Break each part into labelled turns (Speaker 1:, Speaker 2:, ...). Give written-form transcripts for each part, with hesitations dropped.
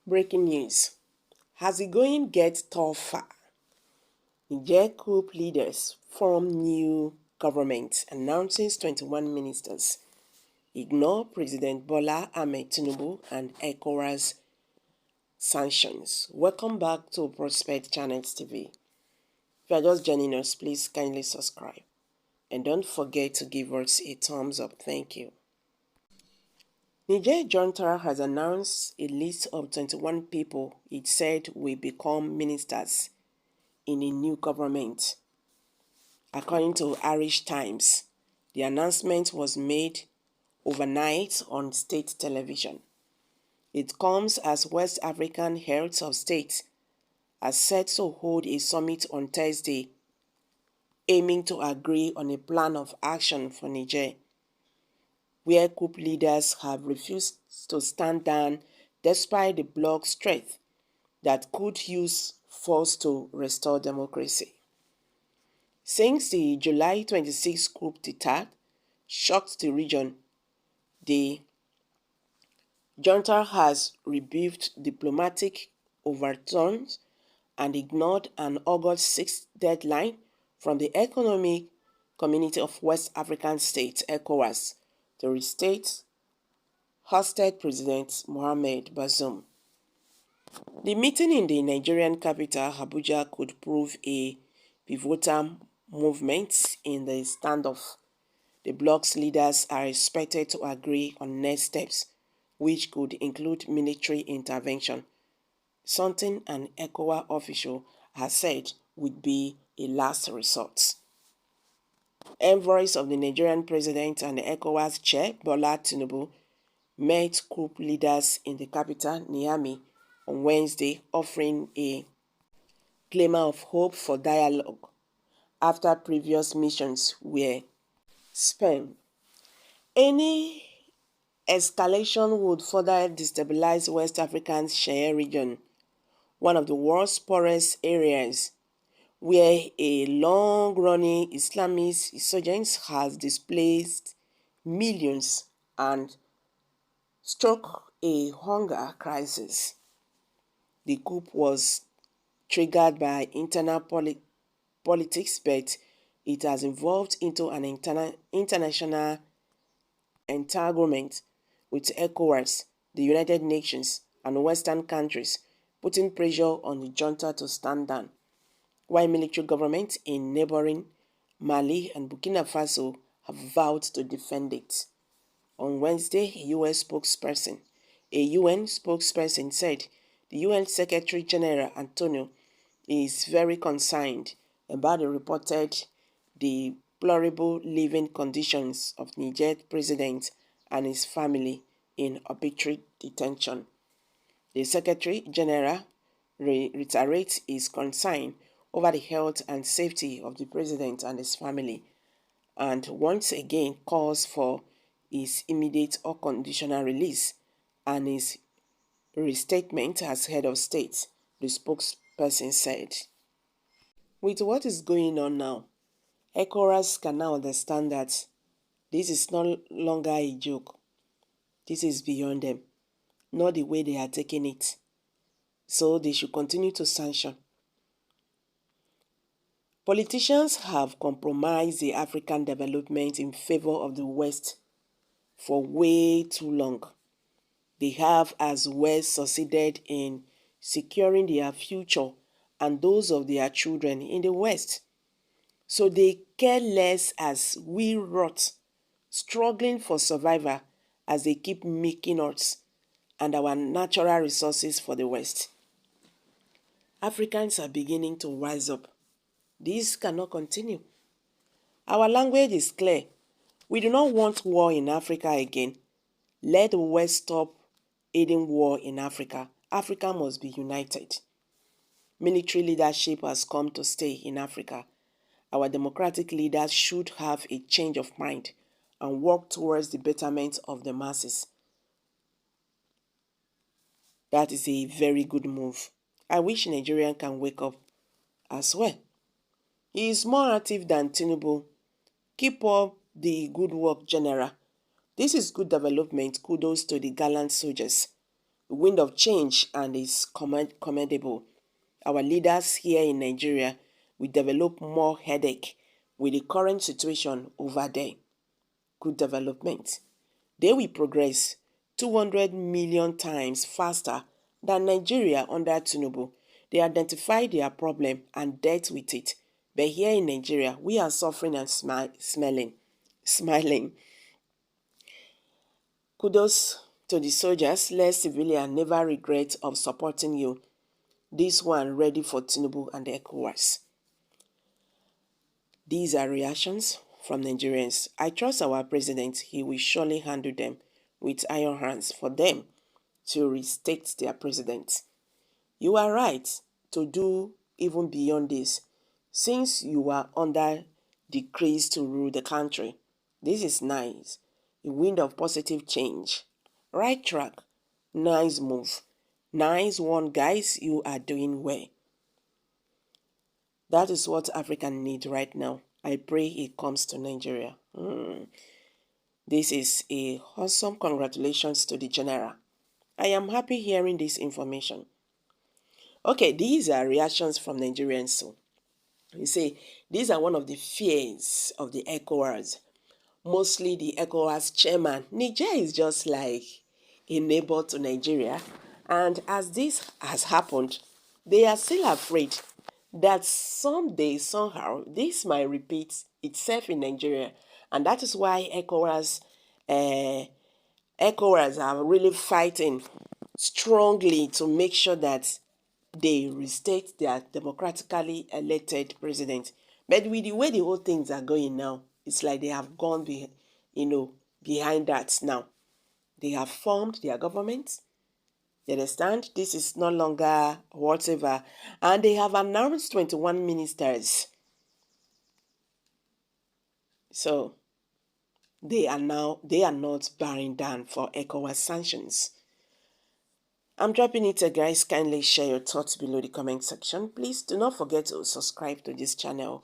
Speaker 1: Breaking news. As the going gets tougher, Niger Coup leaders form new government, announces 21 ministers, ignore President Bola Ahmed Tinubu and ECOWAS sanctions. Welcome back to Prospect Channels TV. If you are just joining us, please kindly subscribe. And don't forget to give us a thumbs up. Thank you. Niger junta has announced a list of 21 people it said will become ministers in a new government. According to Irish Times, the announcement was made overnight on state television. It comes as West African heads of state are set to hold a summit on Thursday, aiming to agree on a plan of action for Niger, where coup leaders have refused to stand down despite the bloc's strength that could use force to restore democracy. Since the July 26 coup d'etat shocked the region, the junta has rebuffed diplomatic overtones and ignored an August 6 deadline from the Economic Community of West African States, ECOWAS, to restate hosted President Mohamed Bazoum. The meeting in the Nigerian capital, Abuja, could prove a pivotal movement in the standoff. The bloc's leaders are expected to agree on next steps, which could include military intervention, something an ECOWAS official has said would be a last resort. Envoys of the Nigerian president and the ECOWAS chair, Bola Tinubu, met coup leaders in the capital, Niamey, on Wednesday, offering a glimmer of hope for dialogue after previous missions were spent. Any escalation would further destabilize West Africa's Sahel region, one of the world's poorest areas, where a long-running Islamist insurgence has displaced millions and struck a hunger crisis. The coup was triggered by internal politics, but it has evolved into an international entanglement with ECOWAS, the United Nations, and Western countries, putting pressure on the junta to stand down, while military governments in neighboring Mali and Burkina Faso have vowed to defend it. On Wednesday, a UN spokesperson said the UN Secretary General Antonio is very concerned about the reported deplorable living conditions of Niger president and his family in arbitrary detention. The Secretary General reiterates his concern over the health and safety of the president and his family, and once again calls for his immediate unconditional release and his restatement as head of state, the spokesperson said. With what is going on now, ECOWAS can now understand that this is no longer a joke. This is beyond them, not the way they are taking it. So they should continue to sanction. Politicians have compromised the African development in favor of the West for way too long. They have as well succeeded in securing their future and those of their children in the West. So they care less as we rot, struggling for survival as they keep making us and our natural resources for the West. Africans are beginning to rise up. This cannot continue. Our language is clear. We do not want war in Africa again. Let the West stop aiding war in Africa. Africa must be united. Military leadership has come to stay in Africa. Our democratic leaders should have a change of mind and work towards the betterment of the masses. That is a very good move. I wish Nigerian can wake up as well. He is more active than Tinubu. Keep up the good work, General. This is good development. Kudos to the gallant soldiers. wind of change, and is commendable. Our leaders here in Nigeria will develop more headache with the current situation over there. Good development. They will progress 200 million times faster than Nigeria under Tinubu. They identify their problem and dealt with it. But here in Nigeria, we are suffering and smiling. Kudos to the soldiers. Let civilians never regret of supporting you. This one ready for Tinubu and the ECOWAS. These are reactions from Nigerians. I trust our president. He will surely handle them with iron hands for them to restate their president. You are right to do even beyond this, since you are under decrees to rule the country. This is nice. A wind of positive change. Right track. Nice move. Nice one, guys. You are doing well. That is what Africa needs right now. I pray it comes to Nigeria. This is a awesome congratulations to the general. I am happy hearing this information. Okay, these are reactions from Nigerians. So, you see, these are one of the fears of the ECOWAS. Mostly the ECOWAS chairman. Niger is just like a neighbor to Nigeria. And as this has happened, they are still afraid that someday, somehow, this might repeat itself in Nigeria. And that is why ECOWAS are really fighting strongly to make sure that they restate their democratically elected president. But with the way the whole things are going now, it's like they have gone behind that now. They have formed their government. You understand? This is no longer whatever. And they have announced 21 ministers. So they are not barring down for ECOWAS sanctions. I'm dropping it, guys. Kindly share your thoughts below the comment section. Please do not forget to subscribe to this channel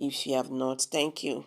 Speaker 1: if you have not. Thank you.